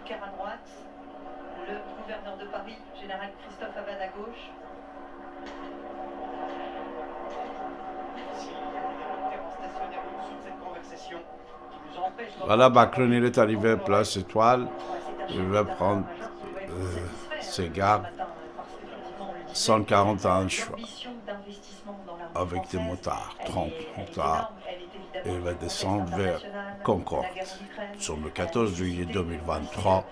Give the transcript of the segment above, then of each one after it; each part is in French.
Necker à droite, le gouverneur de Paris, général Christophe Abad à gauche. Voilà, Macron, il est arrivé à Place Étoile. Il va prendre ses gardes, 140 ans de choix, avec des motards, 30 motards. Et il va descendre vers Concorde. Sur le 14 juillet 2023,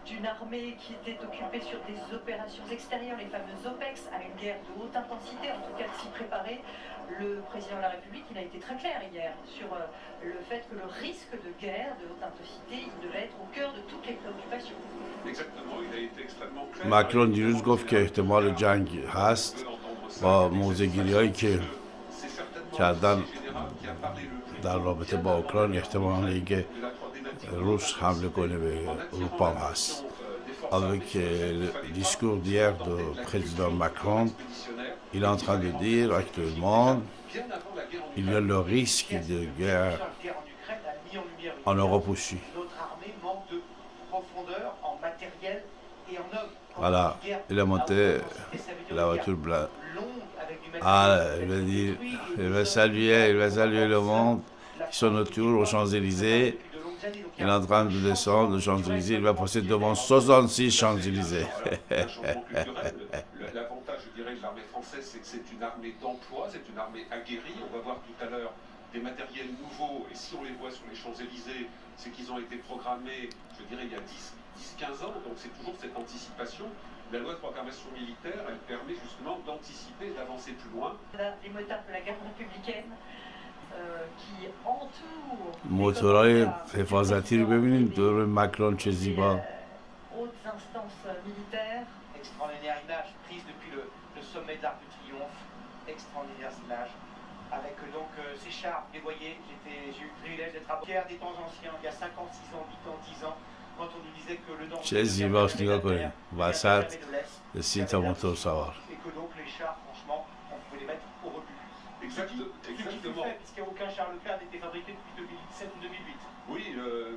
d'une armée qui était occupée sur des opérations extérieures, les fameuses OPEX, à une guerre de haute intensité, en tout cas de s'y préparer. Le président de la République, il a été très clair hier sur le fait que le risque de guerre de haute intensité, il devait être au cœur de toutes les préoccupations. Exactement, il a été extrêmement clair. Macron دیروز که احتمال جنگ هست با موضع‌گیری‌هایی که کردن در رابطه با اوکراین احتمال اینکه روس حمله کنه به اروپا هست. Avec le discours d'hier du président Macron, il est en train de dire actuellement il y a le risque de guerre en Europe aussi. Voilà, il a monté la voiture blanche. Ah, il va saluer le monde qui sont autour aux Champs-Élysées. Il est en train de descendre aux Champs-Élysées, il va passer devant 66 Champs-Élysées. L'avantage, je dirais, de l'armée française, c'est que c'est une armée d'emploi, c'est une armée aguerrie. On va voir tout à l'heure des matériels nouveaux, et si on les voit sur les Champs-Élysées, c'est qu'ils ont été programmés, je dirais, il y a 10-15 ans, donc c'est toujours cette anticipation. La loi de programmation militaire, elle permet justement d'anticiper, d'avancer plus loin. Les motards de la garde républicaine qui entourent موتورهای حفاظتی رو ببینید دور مکرون چه زیبا. hautes instances militaires. Extraordinaire image prise depuis le sommet de l'Arc de Triomphe. Extraordinaire image. Avec donc ces chars, vous les voyez, j'ai eu le privilège d'être à guerre des temps anciens, il y a 56 ans, 8 ans, 10 ans, quand on nous disait que le danger چه زیباست نگاه کنید. وسط سی تا موتور سوار. Et que donc les chars, franchement, on pouvait les mettre au rebut. Exactement. Puisqu'il n'y a aucun char Leclerc n'était fabriqué depuis 2017 ou 2008. Oui,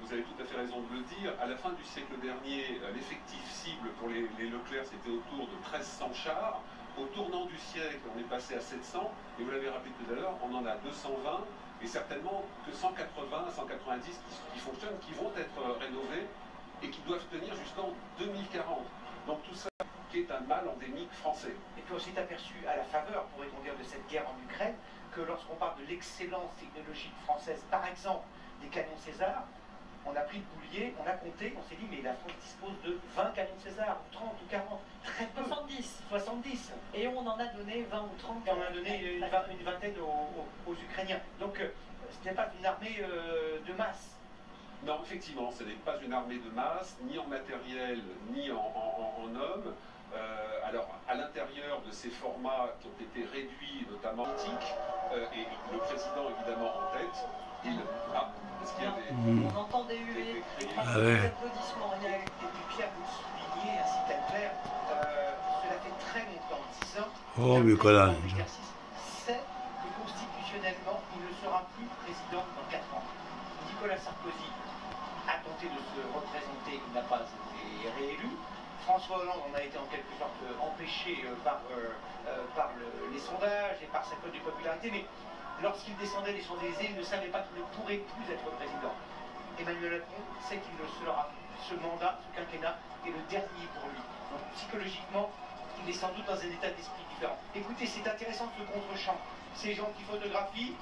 vous avez tout à fait raison de le dire. À la fin du siècle dernier, l'effectif cible pour les Leclerc, c'était autour de 1300 chars. Au tournant du siècle, on est passé à 700. Et vous l'avez rappelé tout à l'heure, on en a 220. Et certainement que 180 à 190 qui fonctionnent, qui vont être rénovés et qui doivent tenir jusqu'en 2040. Donc tout ça qui est un mal endémique français. Et puis on s'est aperçu à la faveur, pourrait-on dire, de cette guerre en Ukraine, que lorsqu'on parle de l'excellence technologique française, par exemple des canons César, on a pris le boulier, on a compté, on s'est dit mais la France dispose de 20 canons César, ou 30 ou 40, très peu. 70. Et on en a donné 20 ou 30. Et on en a donné une vingtaine aux Ukrainiens. Donc ce n'est pas une armée de masse. Non, effectivement, ce n'est pas une armée de masse, ni en matériel, ni en hommes. Alors, à l'intérieur de ces formats qui ont été réduits, notamment antiques, et le président évidemment en tête, est-ce qu'il y a des... On entend des huées, des applaudissements. Il y a eu des pierres de souligner ainsi qu'à Claire. Cela fait très longtemps, 10 ans. Oh, Nicolas. C'est que constitutionnellement, il ne sera plus président dans 4 ans. Nicolas Sarkozy a tenté de se représenter, il n'a pas été réélu. François Hollande en a été en quelque sorte empêché par les sondages et par sa cote de popularité, mais lorsqu'il descendait les Champs-Élysées, il ne savait pas qu'il ne pourrait plus être président. Emmanuel Macron sait qu'il le sera. Ce mandat, ce quinquennat, est le dernier pour lui. Donc psychologiquement, il est sans doute dans un état d'esprit différent. Écoutez, c'est intéressant ce contre-champ. Ces gens qui photographient,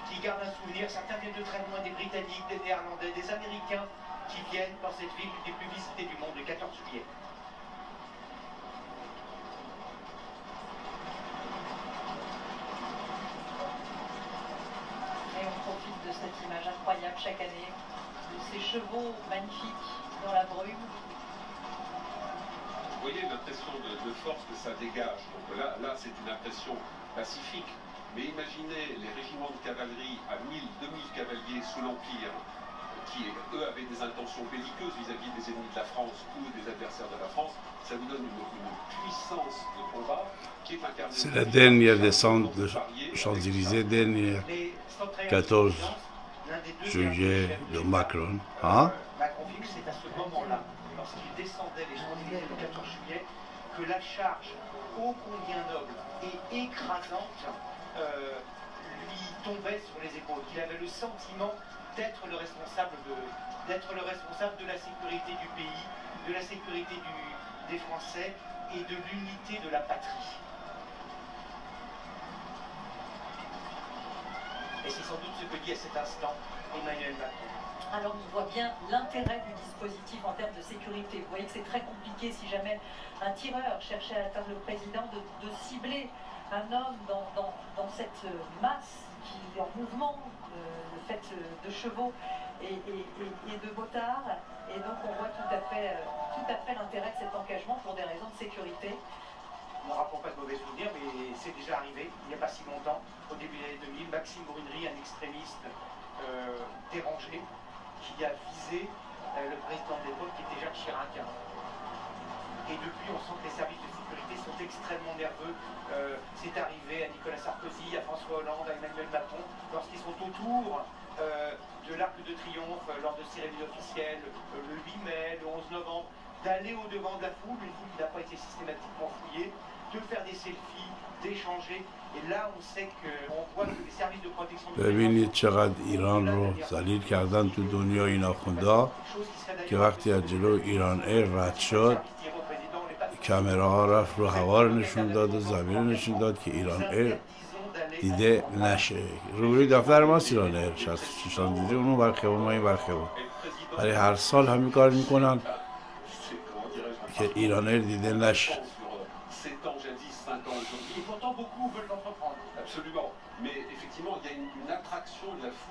qui gardent un souvenir, certains viennent de très loin, des Britanniques, des Néerlandais, des Américains, qui viennent dans cette ville des plus visitées du monde le 14 juillet. Et on profite de cette image incroyable chaque année, de ces chevaux magnifiques dans la brume. Vous voyez l'impression de force que ça dégage. Donc là c'est une impression pacifique. Mais imaginez les régiments de cavalerie à 1000, 2000 cavaliers sous l'Empire, qui, eux, avaient des intentions belliqueuses vis-à-vis des ennemis de la France ou des adversaires de la France. Ça vous donne une puissance de combat qui est incarnée... C'est la dernière descente de Champs-Élysées, dernière 14 juillet de Macron. Hein? Macron dit que c'est à ce moment-là, lorsqu'il descendait les Champs-Élysées le 14 juillet, que la charge ô combien noble et écrasante lui tombait sur les épaules, qu'il avait le sentiment d'être le responsable de la sécurité du pays, de la sécurité des Français et de l'unité de la patrie. Et c'est sans doute ce que dit à cet instant Emmanuel Macron. Alors on voit bien l'intérêt du dispositif en termes de sécurité. Vous voyez que c'est très compliqué si jamais un tireur cherchait à atteindre le président de cibler un homme dans cette masse qui est en mouvement, le fait de chevaux et de motards. Et donc on voit tout à fait l'intérêt de cet engagement pour des raisons de sécurité. Ne rappelons pas de mauvais souvenirs, mais c'est déjà arrivé, il n'y a pas si longtemps, au début des années 2000, Maxime Brunerie, un extrémiste dérangé, qui a visé le président de l'époque, qui était Jacques Chirac. Et depuis, on sent que les services de sécurité sont extrêmement nerveux. C'est arrivé à Nicolas Sarkozy, à François Hollande, à Emmanuel Macron, lorsqu'ils sont autour de l'Arc de Triomphe, lors de cérémonies officielles, le 8 mai, le 11 novembre, d'aller au-devant de la foule, une foule qui n'a pas été systématiquement fouillée, de faire des selfies, d'échanger. Et là, on sait qu'on voit que les services de protection... ببینید چقدر ایران رو ذلیل کردن تو دنیا این آخوندا که وقتی از جلو ایران ایر رد شد کامراها رفت رو هوا رو نشون داد و زمین رو نشون داد که ایران ایر دیده نشه. روبروی دفتر ما ایران ایر 66 دیده اونو برخیابون ما این برخیابون، ولی هر سال همین کار میکنن که ایران ایر دیده نشه. Et pourtant, beaucoup veulent l'entreprendre. Absolument. Mais effectivement, il y a une attraction de la foule.